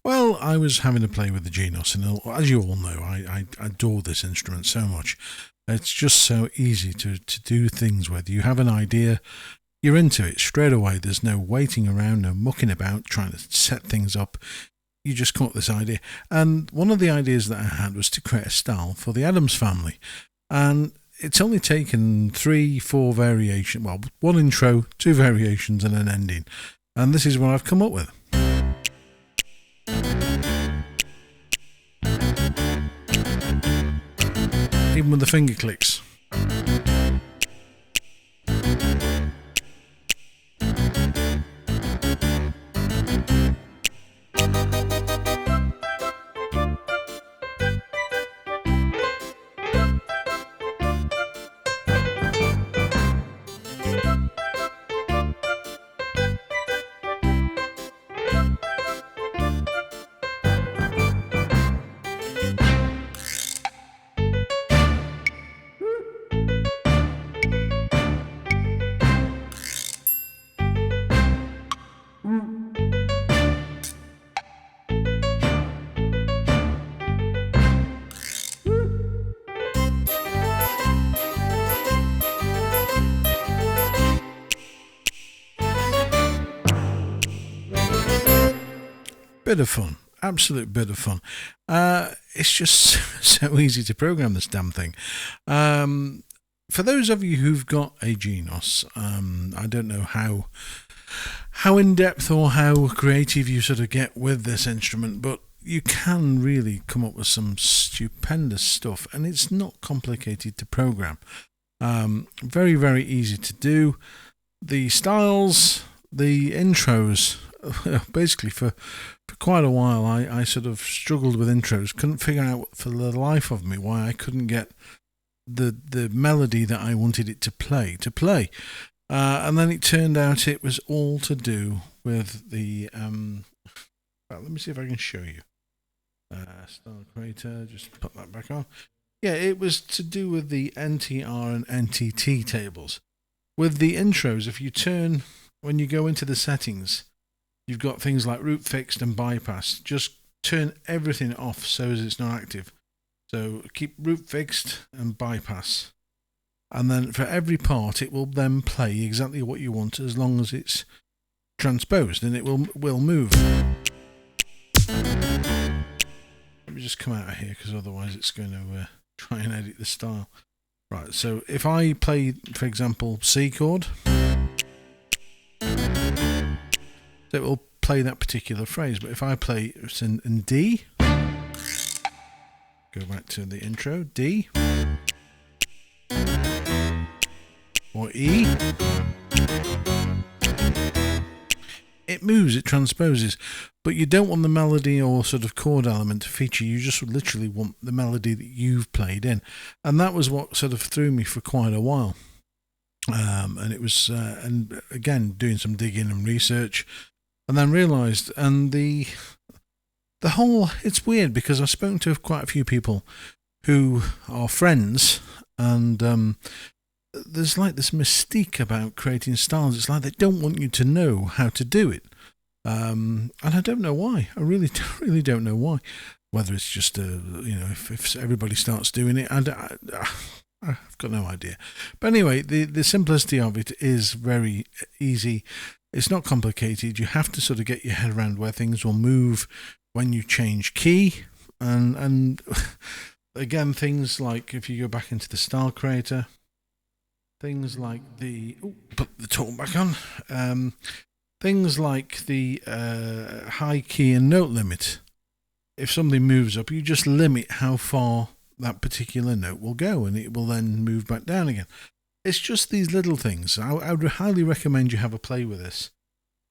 Well, I was having a play with the Genos, and as you all know, I adore this instrument so much. It's just so easy to do things with. You have an idea, you're into it straight away. There's no waiting around, no mucking about, trying to set things up. You just come up with this idea. And one of the ideas that I had was to create a style for the Adams family. And it's only taken 3, 4 variations, well, one intro, 2 variations, and an ending. And this is what I've come up with. Even with the finger clicks. Bit of fun, absolute bit of fun. It's just so easy to program this damn thing. For those of you who've got a Genos, I don't know how in depth or how creative you sort of get with this instrument, but you can really come up with some stupendous stuff, and it's not complicated to program. Very, very easy to do. The styles, the intros, basically for quite a while I sort of struggled with intros, couldn't figure out for the life of me why I couldn't get the melody that I wanted it to play. And then it turned out it was all to do with the well, let me see if I can show you. Style Creator, just put that back on. Yeah, it was to do with the NTR and NTT tables. With the intros, if you turn, when you go into the settings, you've got things like root fixed and bypass. Just turn everything off so as it's not active. So keep root fixed and bypass. And then for every part, it will then play exactly what you want as long as it's transposed, and it will move. Let me just come out of here because otherwise it's going to try and edit the style. Right, so if I play, for example, C chord, so it will play that particular phrase. But if I play it in D, go back to the intro, D, or E, it moves, it transposes. But you don't want the melody or sort of chord element to feature. You just literally want the melody that you've played in. And that was what sort of threw me for quite a while. And it was, and again, doing some digging and research, and then realised, and the whole, it's weird because I've spoken to quite a few people who are friends, and there's like this mystique about creating styles. It's like they don't want you to know how to do it, and I don't know why. I really don't know why. Whether it's just if everybody starts doing it, and I've got no idea. But anyway, the simplicity of it is very easy. It's not complicated. You have to sort of get your head around where things will move when you change key. And again, things like if you go back into the Style Creator, things like put the tool back on. Things like the high key and note limit. If something moves up, you just limit how far that particular note will go, and it will then move back down again. It's just these little things. I would highly recommend you have a play with this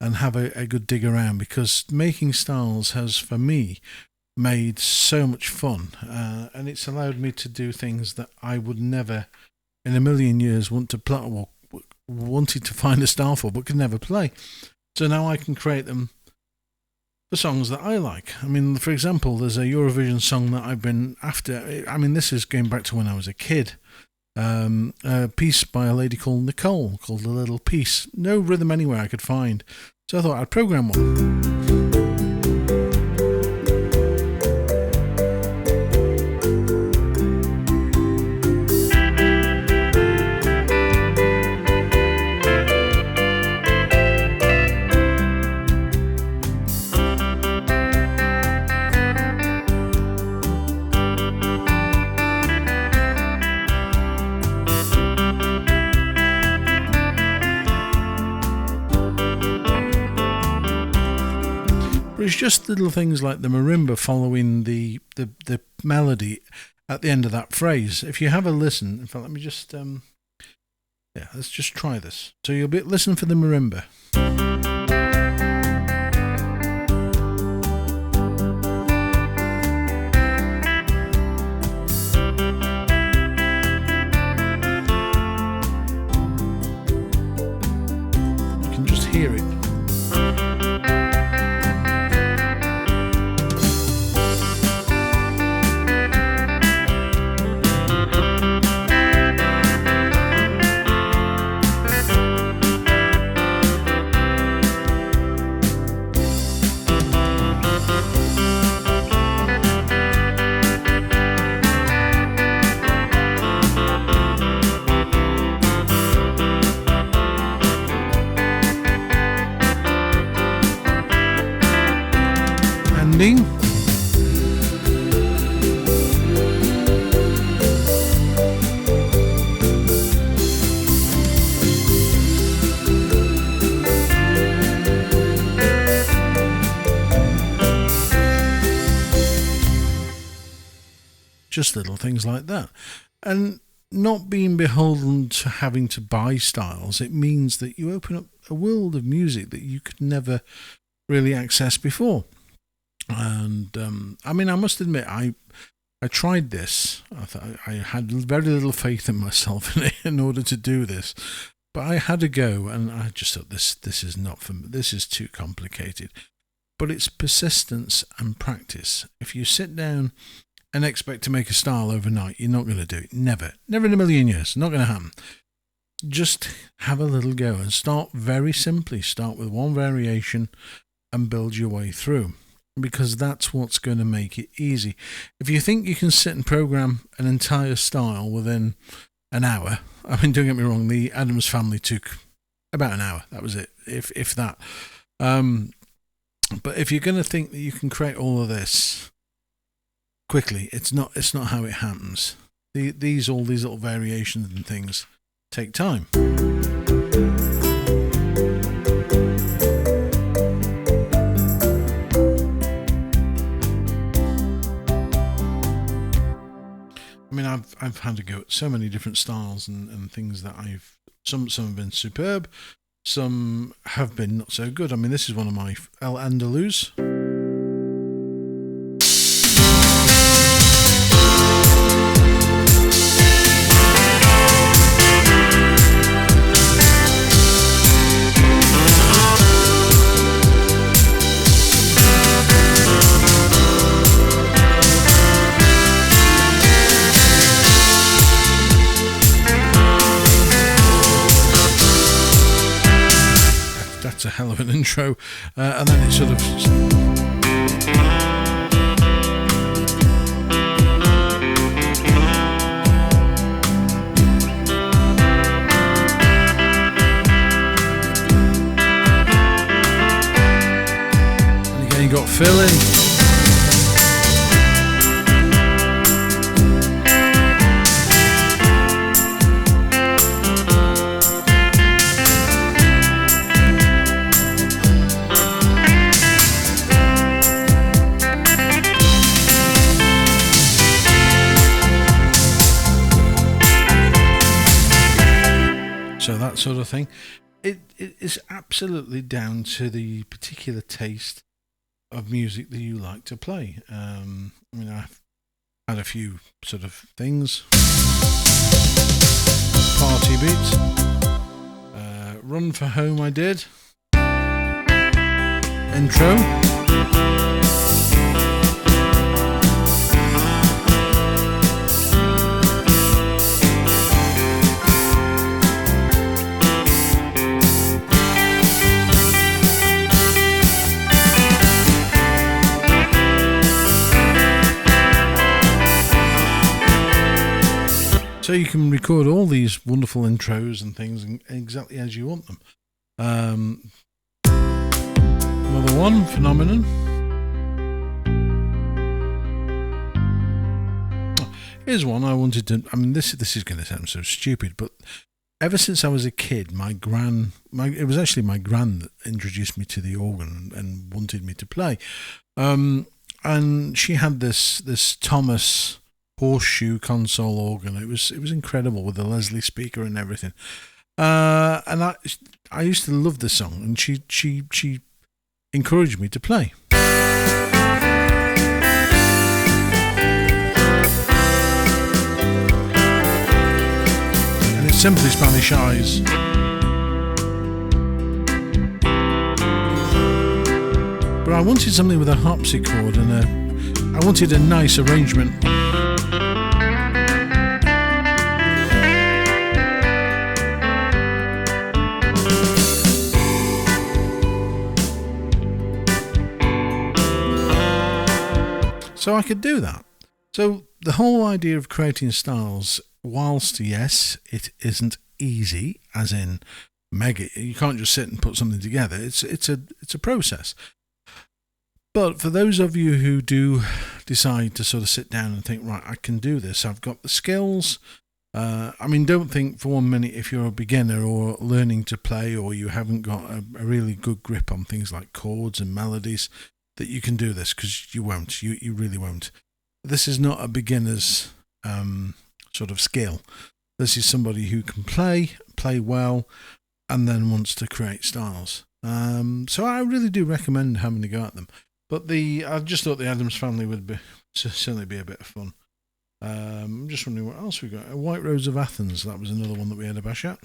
and have a good dig around, because making styles has, for me, made so much fun, and it's allowed me to do things that I would never in a million years want to play, or wanted to find a style for but could never play. So now I can create them for songs that I like. I mean, for example, there's a Eurovision song that I've been after. I mean, this is going back to when I was a kid. A piece by a lady called Nicole, called The Little Piece. No rhythm anywhere I could find. So I thought I'd program one. was just little things like the marimba following the melody at the end of that phrase. If you have a listen, in fact, let me just let's just try this. So you'll listen for the marimba. You can just hear it. Just little things like that. And not being beholden to having to buy styles, it means that you open up a world of music that you could never really access before. And I mean, I must admit, I tried this. I had very little faith in myself in order to do this, but I had a go, and I just thought this is not for me. This is too complicated. But it's persistence and practice. If you sit down and expect to make a style overnight, you're not going to do it. Never in a million years. Not going to happen. Just have a little go and start very simply. Start with one variation and build your way through, because that's what's going to make it easy. If you think you can sit and program an entire style within an hour, I mean, don't get me wrong, the Addams Family took about an hour. That was it, if that. But if you're going to think that you can create all of this quickly, it's not how it happens. All these little variations and things take time. I mean, I've had to go at so many different styles and things that some have been superb, some have been not so good. I mean, this is one of my El Andalus. That's a hell of an intro, and then it sort of and again you got fill in. So that sort of thing. It is absolutely down to the particular taste of music that you like to play. I mean, I've had a few sort of things. Party beats. Run for Home I did. Intro. So you can record all these wonderful intros and things exactly as you want them. Another one, Phenomenon. Here's one I wanted to. I mean, this is going to sound so stupid, but ever since I was a kid, it was actually my gran that introduced me to the organ and wanted me to play. And she had this Thomas horseshoe console organ. It was incredible with the Leslie speaker and everything. And I used to love the song, and she encouraged me to play. And it's simply Spanish Eyes. But I wanted something with a harpsichord, and I wanted a nice arrangement. So I could do that. So the whole idea of creating styles, whilst yes, it isn't easy, as in mega, you can't just sit and put something together. It's a process. But for those of you who do decide to sort of sit down and think, right, I can do this, I've got the skills. I mean, don't think for 1 minute if you're a beginner or learning to play, or you haven't got a really good grip on things like chords and melodies, that you can do this, because you won't. You really won't. This is not a beginner's sort of skill. This is somebody who can play well, and then wants to create styles. So I really do recommend having a go at them. But I just thought the Addams Family would certainly be a bit of fun. I'm just wondering what else we got. White Rose of Athens. That was another one that we had a bash at.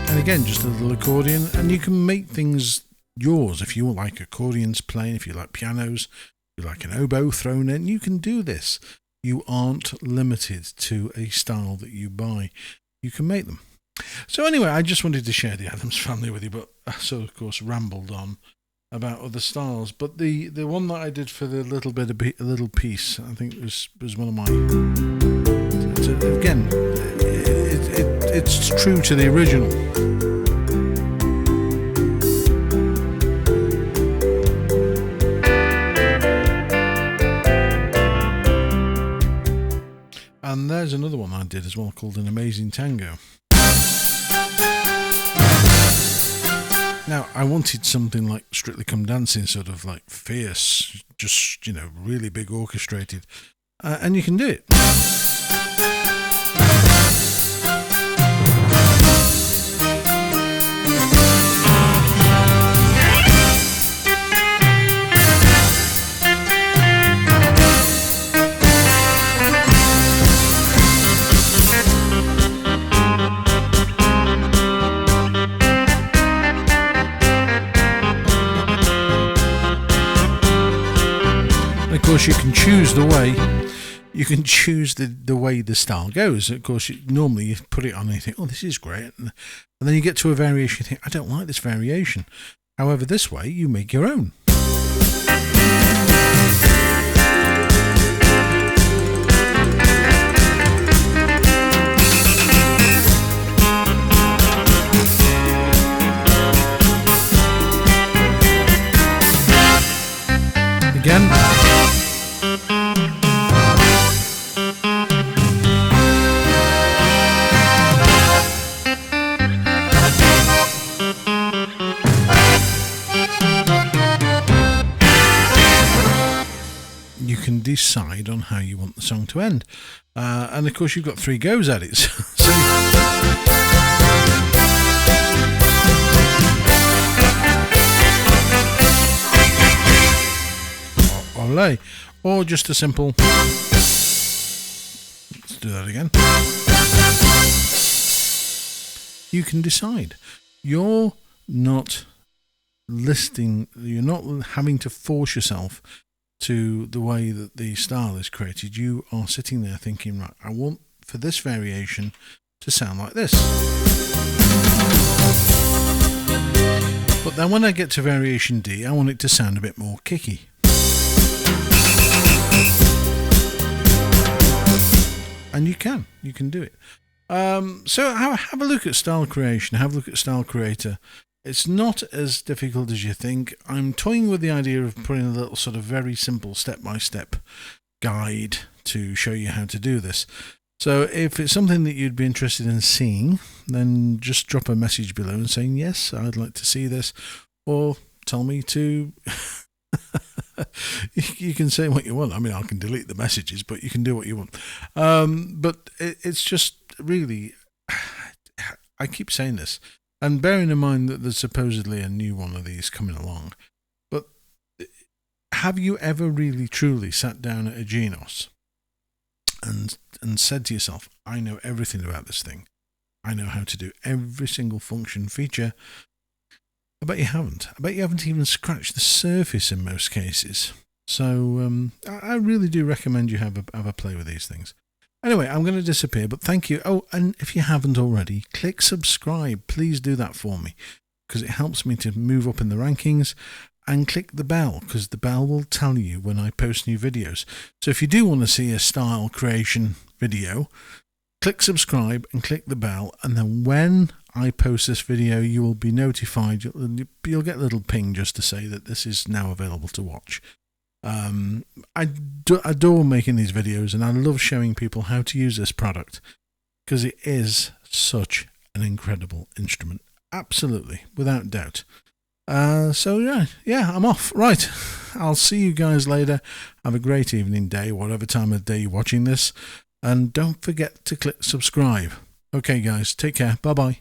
And again, just a little accordion, and you can make things yours. If you like accordions playing, if you like pianos, if you like an oboe thrown in, you can do this. You aren't limited to a style that you buy. You can make them. So anyway, I just wanted to share the Addams Family with you, but I sort of course rambled on about other styles. But the one that I did for the little piece, I think was one of my. Again, it's true to the original. And there's another one I did as well called An Amazing Tango. Now, I wanted something like Strictly Come Dancing, sort of like fierce, just, really big orchestrated. And you can do it. Of course, you can choose the way the style goes. Of course, normally you put it on and you think, oh, this is great, and then you get to a variation, you think, I don't like this variation. However, this way you make your own. Again. You can decide on how you want the song to end, and of course you've got 3 goes at it. So olé, or just a simple. Let's do that again. You can decide. You're not having to force yourself to the way that the style is created. You are sitting there thinking, right, I want for this variation to sound like this. But then when I get to variation D, I want it to sound a bit more kicky. And you can do it. So have a look at Style Creation. Have a look at Style Creator. It's not as difficult as you think. I'm toying with the idea of putting a little sort of very simple step-by-step guide to show you how to do this. So if it's something that you'd be interested in seeing, then just drop a message below and saying, yes, I'd like to see this, or tell me to... You can say what you want. I mean, I can delete the messages, but you can do what you want. But it's just really... I keep saying this, and bearing in mind that there's supposedly a new one of these coming along, but have you ever really truly sat down at a Genos and said to yourself, I know everything about this thing. I know how to do every single function, feature. I bet you haven't. I bet you haven't even scratched the surface in most cases. So I really do recommend you have a play with these things. Anyway, I'm going to disappear, but thank you. Oh, and if you haven't already, click subscribe. Please do that for me, because it helps me to move up in the rankings. And click the bell, because the bell will tell you when I post new videos. So if you do want to see a style creation video, click subscribe and click the bell, and then when I post this video, you will be notified. You'll get a little ping just to say that this is now available to watch. I adore making these videos, and I love showing people how to use this product, because it is such an incredible instrument. Absolutely, without doubt. So yeah, I'm off. Right, I'll see you guys later. Have a great evening, day, whatever time of day you're watching this. And don't forget to click subscribe. Okay, guys, take care. Bye-bye.